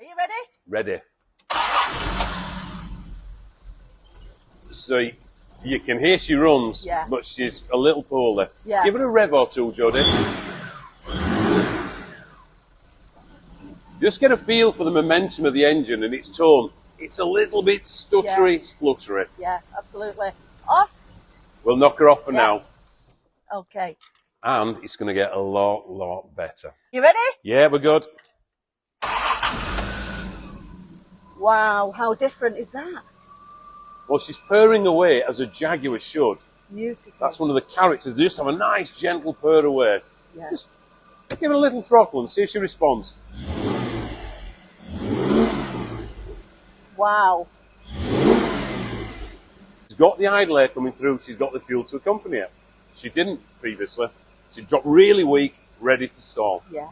you ready? Ready. So you can hear she runs, Yeah. but she's a little poorly. Yeah. Give her a rev or two, Jodie. Just get a feel for the momentum of the engine and its tone. It's a little bit stuttery, spluttery. Yeah, absolutely. Off. We'll knock her off for now. Okay. And it's going to get a lot better. You ready? Yeah, we're good. Wow, how different is that? Well, she's purring away as a Jaguar should. Beautiful. That's one of the characters. They just have a nice, gentle purr away. Yeah. Just give her a little throttle and see if she responds. Wow. She's got the idle air coming through. She's got the fuel to accompany it. She didn't previously. She dropped really weak, ready to stall. Yeah.